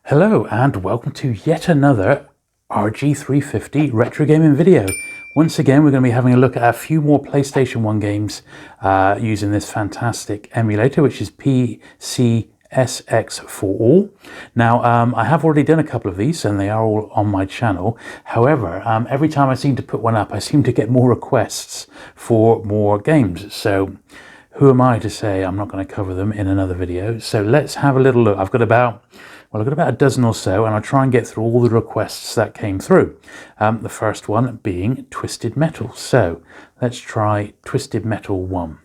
Hello and welcome to yet another RG350 retro gaming video. Once again, we're going to be having a look at a few more PlayStation 1 games using this fantastic emulator, which is PCSX for all. Now, I have already done a couple of these and they are all on my channel. However, every time I seem to put one up, I seem to get more requests for more games. So who am I to say I'm not going to cover them in another video? So let's have a little look. I've got about a dozen or so, and I'll try and get through all the requests that came through. The first one being Twisted Metal. So let's try Twisted Metal 1.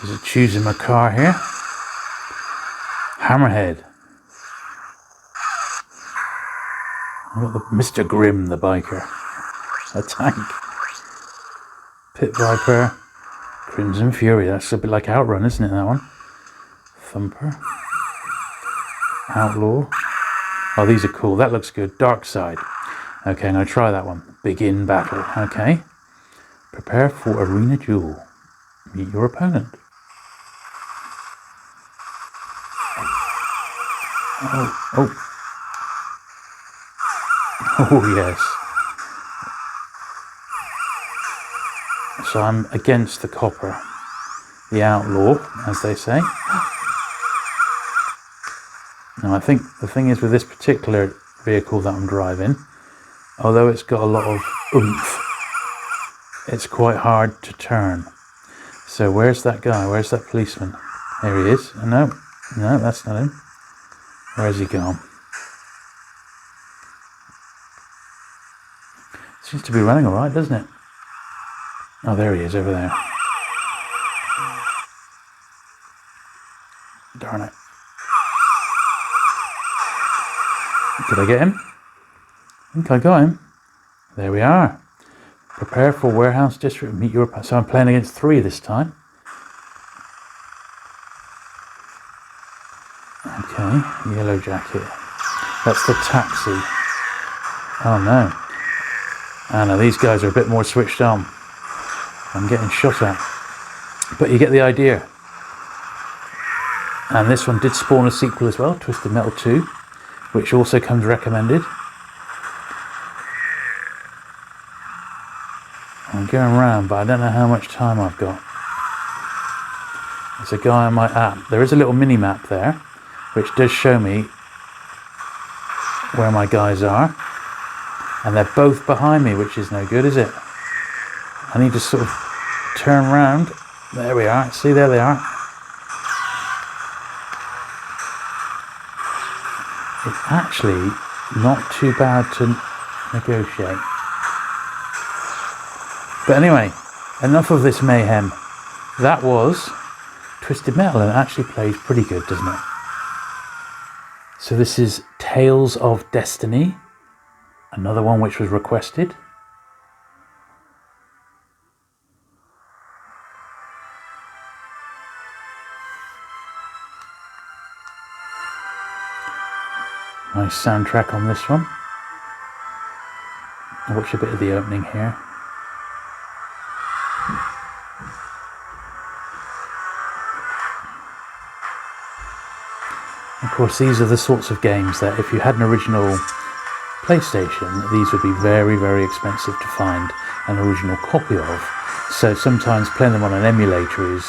Just choosing my car here. Hammerhead. I've got the Mr. Grimm, the biker. A tank. Pit Viper. Crimson Fury. That's a bit like Outrun, isn't it, that one? Thumper. Outlaw. Oh, these are cool. That looks good. Dark Side. Okay, I'm going to try that one. Begin battle. Okay. Prepare for arena duel. Meet your opponent. Oh. Oh, yes. So I'm against the copper. The outlaw, as they say. Now, I think the thing is with this particular vehicle that I'm driving, although it's got a lot of oomph, it's quite hard to turn. So where's that guy? Where's that policeman? There he is. No, that's not him. Where's he gone? Seems to be running all right, doesn't it? Oh, there he is, over there. Darn it. Did I get him? I think I got him. There we are. Prepare for warehouse district. Meet your... So I'm playing against 3 this time. Okay, yellow jacket. That's the taxi. Oh no. Oh no, these guys are a bit more switched on. I'm getting shot at. But you get the idea. And this one did spawn a sequel as well, Twisted Metal 2. Which also comes recommended. I'm going around, but I don't know how much time I've got. There's a guy on my app. There is a little mini map there, which does show me where my guys are. And they're both behind me, which is no good, is it? I need to sort of turn around. There we are. See, there they are. It's actually not too bad to negotiate. But anyway, enough of this mayhem. That was Twisted Metal, and it actually plays pretty good, doesn't it? So this is Tales of Destiny, another one which was requested. Nice soundtrack on this one. I'll watch a bit of the opening here. Of course, these are the sorts of games that if you had an original PlayStation, these would be very, very expensive to find an original copy of. So sometimes playing them on an emulator is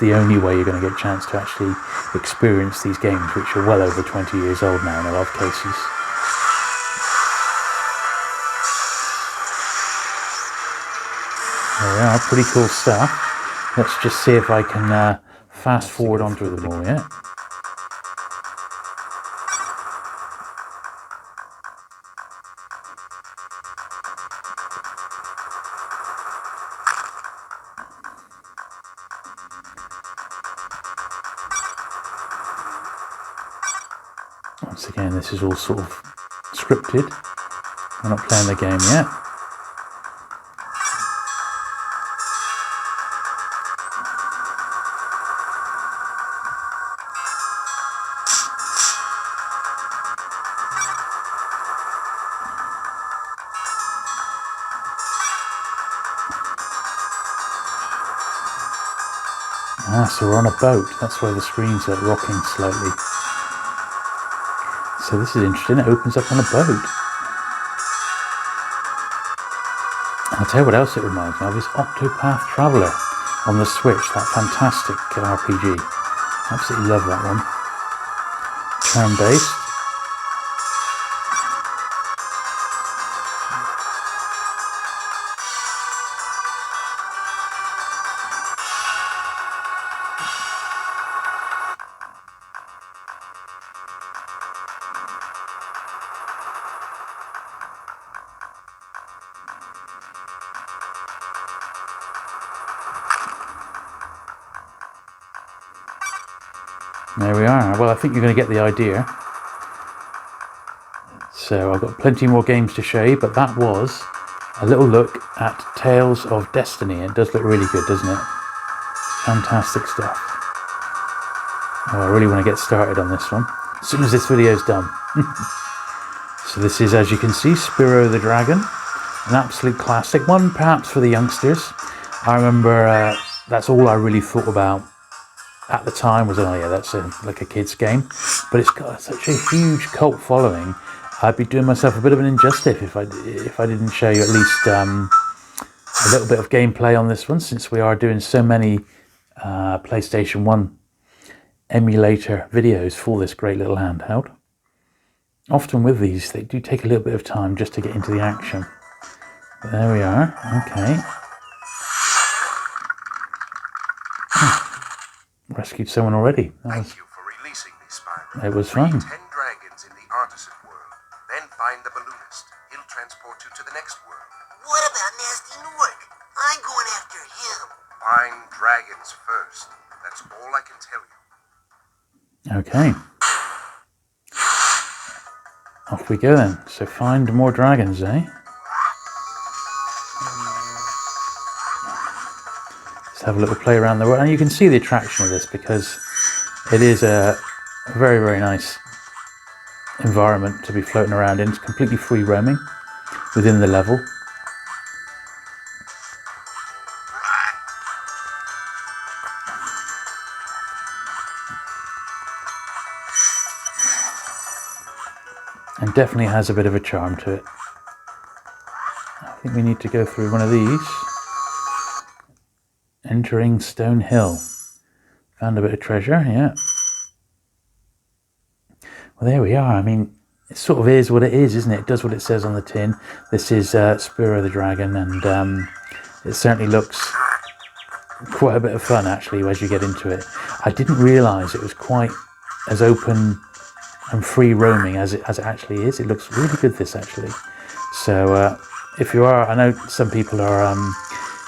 the only way you're going to get a chance to actually experience these games, which are well over 20 years old now in a lot of cases. There we are, pretty cool stuff. Let's just see if I can fast forward onto them all yet. Once again, this is all sort of scripted. I'm not playing the game yet. Ah, so we're on a boat. That's why the screen's like rocking slightly. So this is interesting. It opens up on a boat. I'll tell you what else it reminds me of is Octopath Traveler on the Switch. That fantastic RPG. Absolutely love that one. Turn-based. There we are. Well, I think you're going to get the idea. So I've got plenty more games to show you, but that was a little look at Tales of Destiny. It does look really good, doesn't it? Fantastic stuff. Oh, I really want to get started on this one as soon as this video is done. So this is, as you can see, Spyro the Dragon. An absolute classic one, perhaps for the youngsters. I remember that's all I really thought about at the time was, oh yeah, that's like a kid's game. But it's got such a huge cult following. I'd be doing myself a bit of an injustice if I didn't show you at least a little bit of gameplay on this one, since we are doing so many PlayStation 1 emulator videos for this great little handheld. Often with these, they do take a little bit of time just to get into the action. But there we are. Okay. Rescued someone already. Thank you for releasing me, Spyro. It was fun. 10 dragons in the artisan world. Then find the balloonist. He'll transport you to the next world. What about Nasty Newark? I'm going after him. Find dragons first. That's all I can tell you. Okay. Off we go then. So find more dragons, eh? Let's have a little play around the world. And you can see the attraction of this because it is a very, very nice environment to be floating around in. It's completely free roaming within the level. And definitely has a bit of a charm to it. I think we need to go through one of these. Entering Stone Hill. Found a bit of treasure, yeah. Well, there we are. I mean, it sort of is what it is, isn't it? It does what it says on the tin. This is Spyro the Dragon, and it certainly looks quite a bit of fun, actually, as you get into it. I didn't realise it was quite as open and free roaming as it actually is. It looks really good, this, actually. So if you are, I know some people are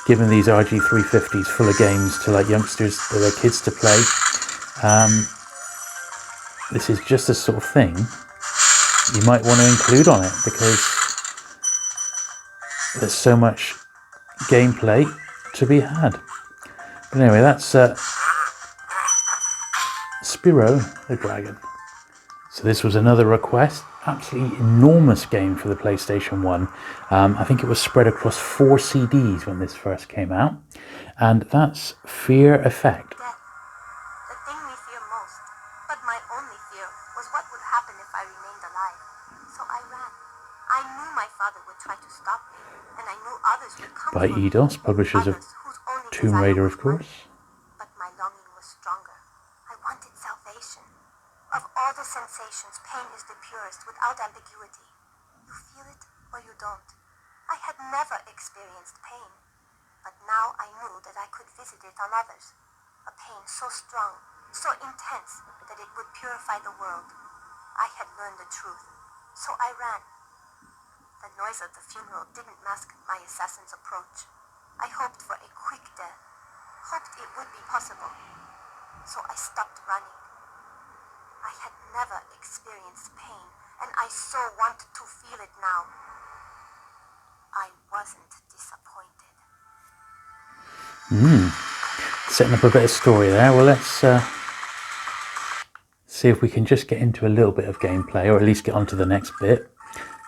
giving these RG350s full of games to like youngsters, to their kids to play. This is just the sort of thing you might want to include on it because there's so much gameplay to be had. But anyway, that's Spyro the Dragon. So this was another request. Absolutely enormous game for the PlayStation 1. I think it was spread across 4 CDs when this first came out. And that's Fear Effect. Death. The thing we fear most. But my only fear was what would happen if I remained alive. So I ran. I knew my father would try to stop me. And I knew others would come By for me. Eidos, publishers of Others whose only Tomb desire Raider, was of course. money. But my longing was stronger. I wanted salvation. Of all the sensations, pain is the purest, without ambiguity. You feel it or you don't. I had never experienced pain, but now I knew that I could visit it on others. A pain so strong, so intense, that it would purify the world. I had learned the truth, so I ran. The noise of the funeral didn't mask my assassin's approach. I hoped for a quick death, hoped it would be possible. So I stopped running. I had never experienced pain, and I so wanted to feel it now. I wasn't disappointed. Setting up a bit of story there. Well, let's see if we can just get into a little bit of gameplay, or at least get on to the next bit.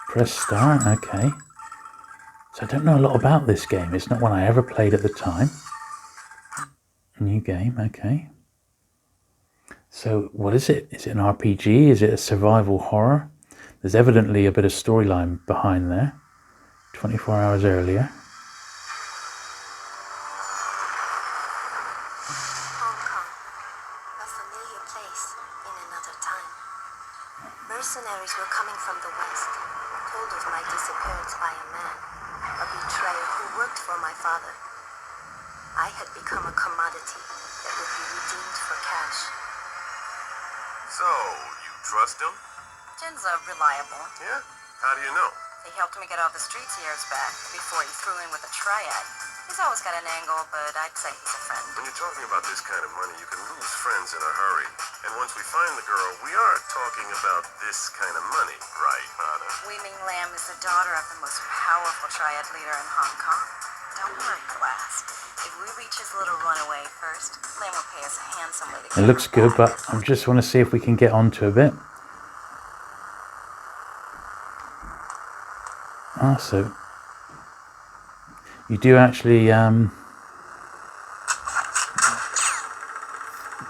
Press start, okay. So I don't know a lot about this game. It's not one I ever played at the time. New game, okay. So what is it? Is it an RPG? Is it a survival horror? There's evidently a bit of storyline behind there. 24 hours earlier. Hong Kong, a familiar place in another time. Mercenaries were coming from the west, told of my disappearance by a man, a betrayer who worked for my father. I had become a commodity that would be redeemed for cash. So, you trust him? Jin's reliable. Yeah? How do you know? He helped me get off the streets years back, before he threw in with a triad. He's always got an angle, but I'd say he's a friend. When you're talking about this kind of money, you can lose friends in a hurry. And once we find the girl, we are talking about this kind of money, right, Anna? Weiming Lam is the daughter of the most powerful triad leader in Hong Kong. Don't worry, Blast. If we reach his little runaway first, Lam will pay us handsomely to It looks good, but I just want to see if we can get onto a bit. Ah, so you do actually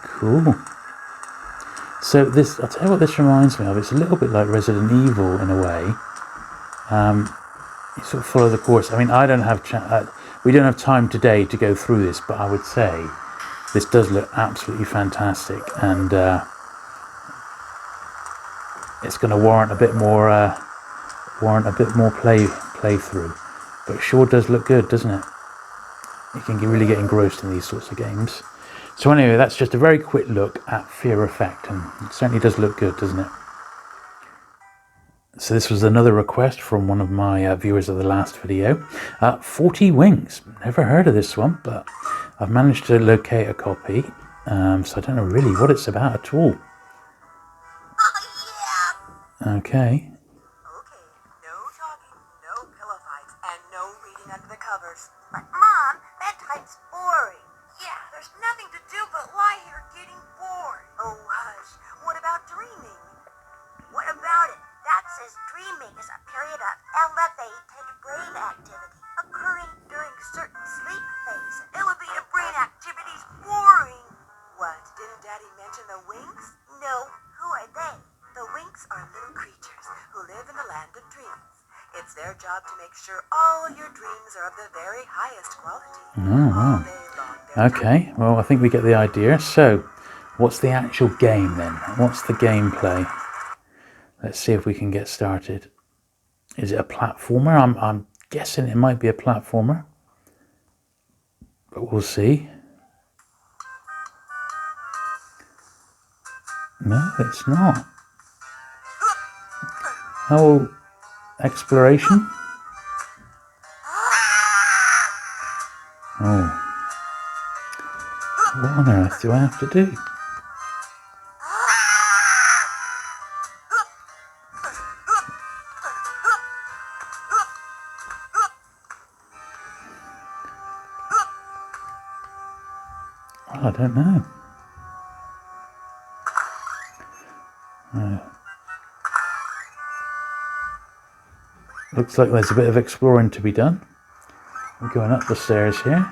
cool. So this, I'll tell you what this reminds me of. It's a little bit like Resident Evil in a way. You sort of follow the course. I mean, I don't have we don't have time today to go through this, but I would say this does look absolutely fantastic, and it's going to warrant a bit more playthrough. But it sure does look good, doesn't it? You can really get engrossed in these sorts of games. So anyway, that's just a very quick look at Fear Effect, and it certainly does look good, doesn't it? So this was another request from one of my viewers of the last video. 40 Wings. Never heard of this one, but I've managed to locate a copy. So I don't know really what it's about at all. Okay. Okay, no talking, no pillow fights, and no reading under the covers. But Mom, bedtime's boring. Yeah, there's nothing to do but lie here getting bored. Oh, hush. What about dreaming? What about it? That says dreaming is a period of elevated brain activity occurring during certain sleep phases. Elevated brain activity's boring. What, didn't Daddy mention the Winks? No, who are they? The Winks are little creatures who live in the land of dreams. It's their job to make sure all your dreams are of the very highest quality. Oh, All wow. day long. Okay, well, I think we get the idea. So, what's the actual game then? What's the gameplay? Let's see if we can get started. Is it a platformer? I'm guessing it might be a platformer, but we'll see. No, it's not. Oh, exploration? Oh. What on earth do I have to do? Well, I don't know. Looks like there's a bit of exploring to be done. We're going up the stairs here.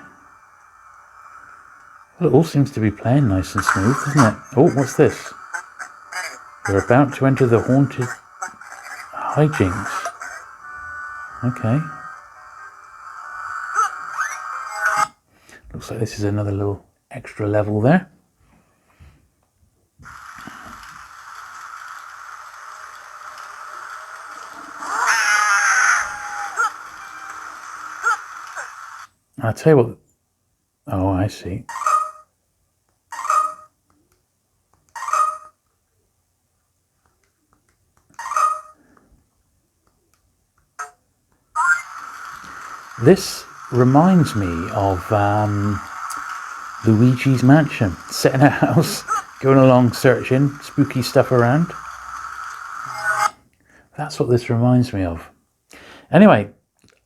Well, it all seems to be playing nice and smooth, doesn't it? Oh, what's this? We're about to enter the haunted hijinks. Okay. Looks like this is another little extra level there. I'll tell you what. Oh, I see. This reminds me of Luigi's Mansion. Set in a house, going along searching spooky stuff around. That's what this reminds me of. Anyway,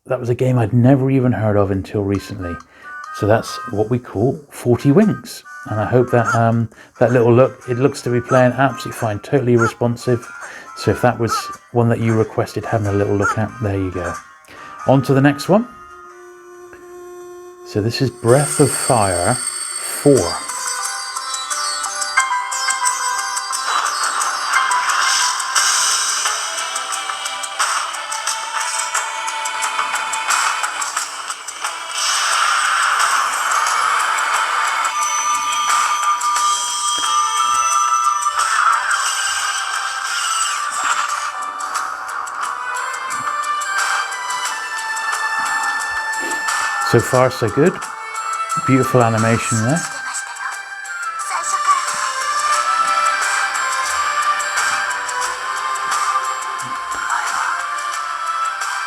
that was a game I'd never even heard of until recently. So that's what we call 40 Wings. And I hope that that little look, it looks to be playing absolutely fine, totally responsive. So if that was one that you requested having a little look at, there you go. On to the next one. So this is Breath of Fire 4. So far, so good. Beautiful animation there. 最初から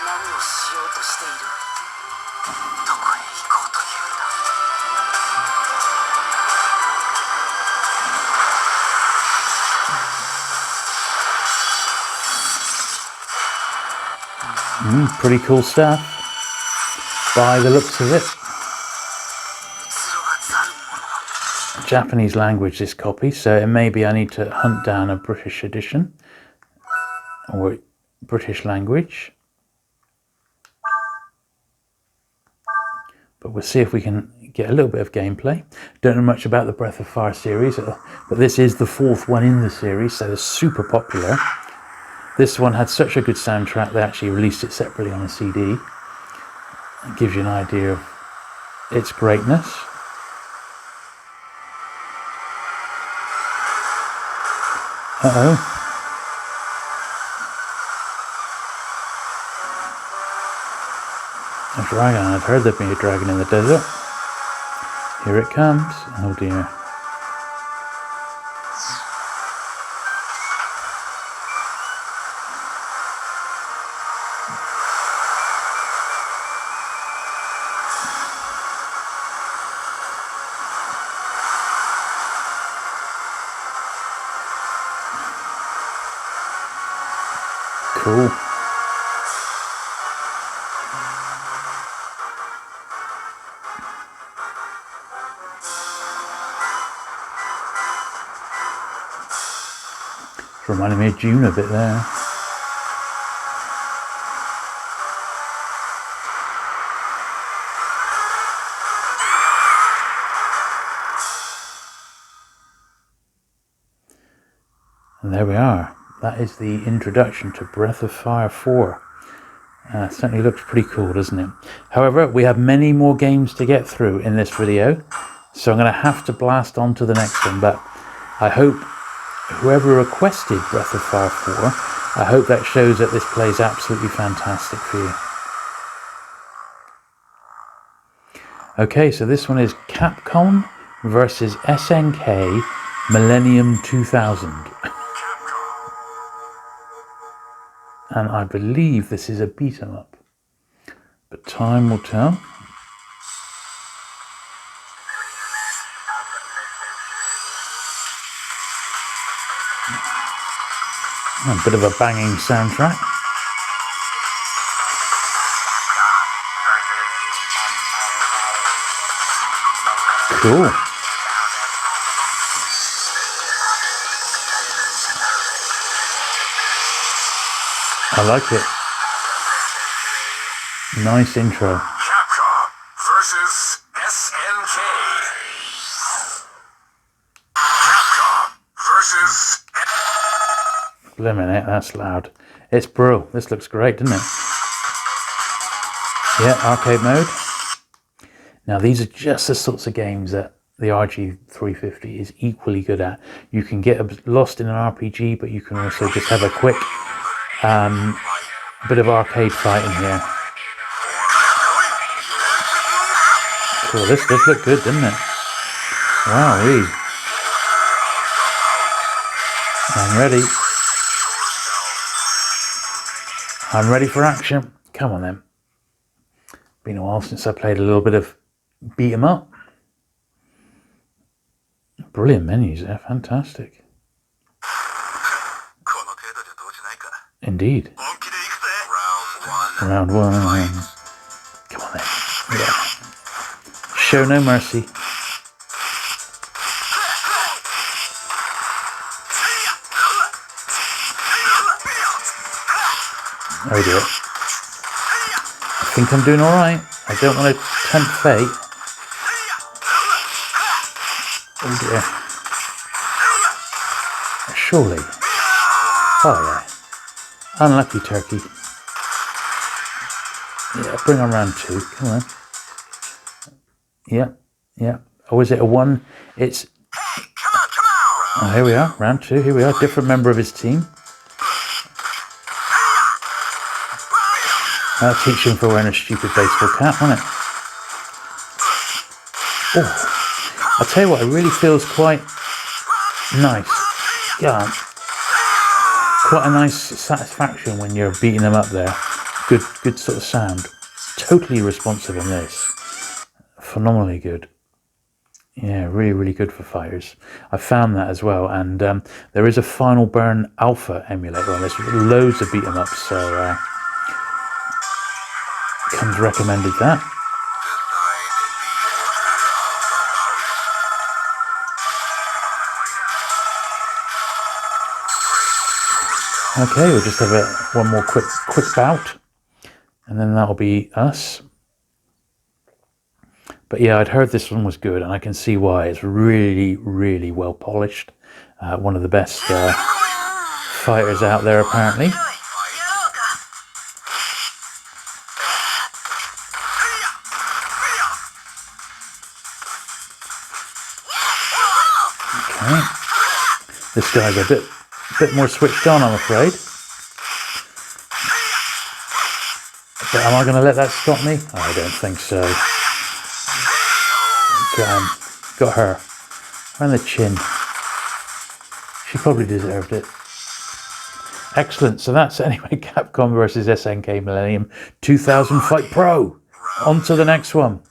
何をしようとしている？どこへ行こうというんだ？ Pretty cool stuff, by the looks of it. Japanese language, this copy, so it may be I need to hunt down a British edition or British language. But we'll see if we can get a little bit of gameplay. Don't know much about the Breath of Fire series, but this is the 4th one in the series, so they're super popular. This one had such a good soundtrack, they actually released it separately on a CD. It gives you an idea of its greatness. Uh-oh. A dragon. I'd heard there'd be a dragon in the desert. Here it comes. Oh dear. Cool. It's reminding me of June a bit there. And there we are. That is the introduction to Breath of Fire 4. Certainly looks pretty cool, doesn't it? However, we have many more games to get through in this video, so I'm going to have to blast on to the next one. But I hope whoever requested Breath of Fire 4, I hope that shows that this plays absolutely fantastic for you. Okay, so this one is Capcom versus SNK Millennium 2000. And I believe this is a beat 'em up, but time will tell. A bit of a banging soundtrack. Cool. I like it. Nice intro. Capcom versus SNK. Capcom versus... Blimmin' it, that's loud. It's brutal. This looks great, doesn't it? Yeah, arcade mode. Now these are just the sorts of games that the RG350 is equally good at. You can get lost in an RPG, but you can also just have a quick bit of arcade fighting here. Cool, this looked good, didn't it? Wowee. I'm ready. I'm ready for action. Come on then. Been a while since I played a little bit of beat 'em up. Brilliant menus there, fantastic. Indeed. Round one. Come on then. Yeah. Show no mercy. Oh dear. I think I'm doing alright. I don't want to tempt fate. Oh dear. Surely. Oh yeah. Unlucky turkey. Yeah, bring on round 2. Come on. Yeah, yeah. Oh, is it a 1? It's... Oh, here we are. Round 2. Here we are. Different member of his team. That'll teach him for wearing a stupid baseball cap, won't it? Oh, I'll tell you what, it really feels quite nice. Yeah. Quite a nice satisfaction when you're beating them up there. Good sort of sound. Totally responsive on this. Phenomenally good. Yeah, really good for fighters. I found that as well, and there is a Final Burn Alpha emulator on this with loads of beat 'em ups, so comes recommended that. Okay, we'll just have one more quick bout, and then that'll be us. But yeah, I'd heard this one was good, and I can see why. It's really well polished. One of the best fighters out there, apparently. Okay, this guy's a bit more switched on, I'm afraid. But am I going to let that stop me? I don't think so. Got her. And the chin. She probably deserved it. Excellent. So that's anyway Capcom versus SNK Millennium 2000 Fight Pro. On to the next one.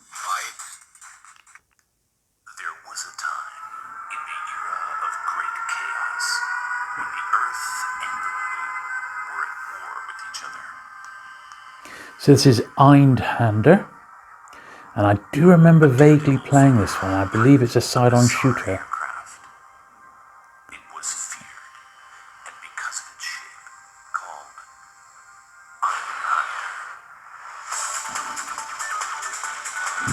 There was a time in the era of great chaos when the Earth and the Moon were at war with each other. So this is Einhander. And I do remember vaguely playing this one. I believe it's a side-on shooter. Aircraft. It was feared, and because of its shape, called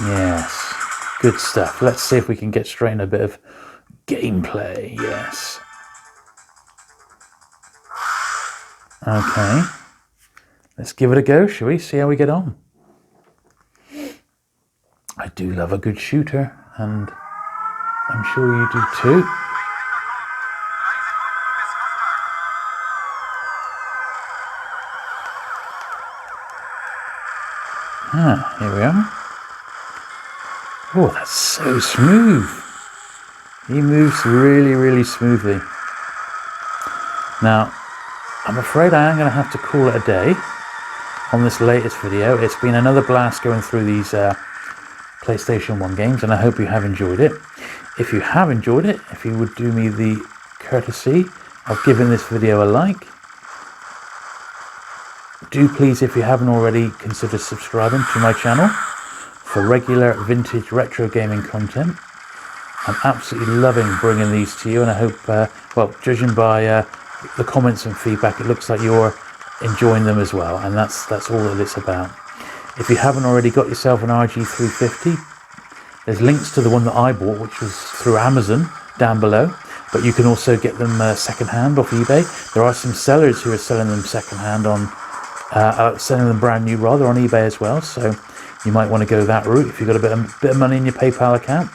Einhander. Yes, good stuff. Let's see if we can get straight in a bit of gameplay. Yes. Okay. Let's give it a go, shall we? See how we get on. I do love a good shooter, and I'm sure you do too. Ah, here we are. Oh, that's so smooth. He moves really smoothly. Now, I'm afraid I am going to have to call it a day on this latest video. It's been another blast going through these PlayStation 1 games, and I hope you have enjoyed it. If you have enjoyed it, if you would do me the courtesy of giving this video a like. Do please, if you haven't already, consider subscribing to my channel for regular vintage retro gaming content. I'm absolutely loving bringing these to you, and I hope, well, judging by the comments and feedback, it looks like you're enjoying them as well, and that's all that it's about. If you haven't already got yourself an RG350, there's links to the one that I bought, which was through Amazon, down below. But you can also get them second-hand off eBay. There are some sellers who are selling them second-hand on, selling them brand new rather on eBay as well. So you might want to go that route if you've got a bit of money in your PayPal account.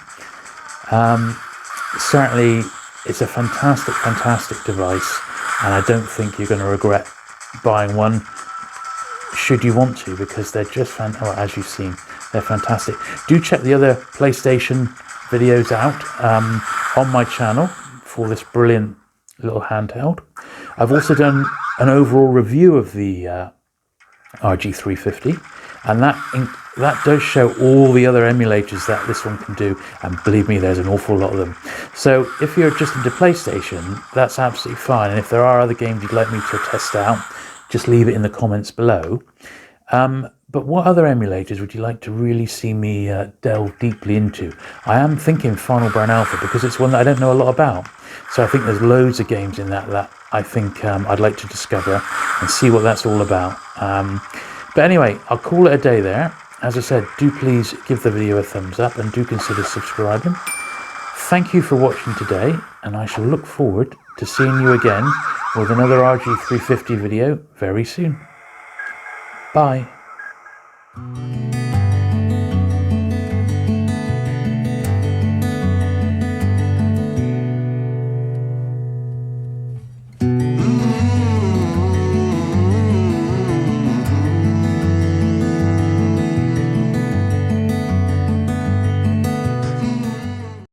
Certainly, it's a fantastic device, and I don't think you're going to regret buying one. Should you want to, because they're just as you've seen, they're fantastic. Do check the other PlayStation videos out on my channel for this brilliant little handheld. I've also done an overall review of the RG350, and that does show all the other emulators that this one can do, and believe me, there's an awful lot of them. So if you're just into PlayStation, that's absolutely fine, and if there are other games you'd like me to test out, just leave it in the comments below. But what other emulators would you like to really see me delve deeply into? I am thinking Final Burn Alpha, because it's one that I don't know a lot about. So I think there's loads of games in that I think I'd like to discover and see what that's all about. But anyway, I'll call it a day there. As I said, do please give the video a thumbs up, and do consider subscribing Thank you for watching today, and I shall look forward to seeing you again with another RG350 video very soon. Bye.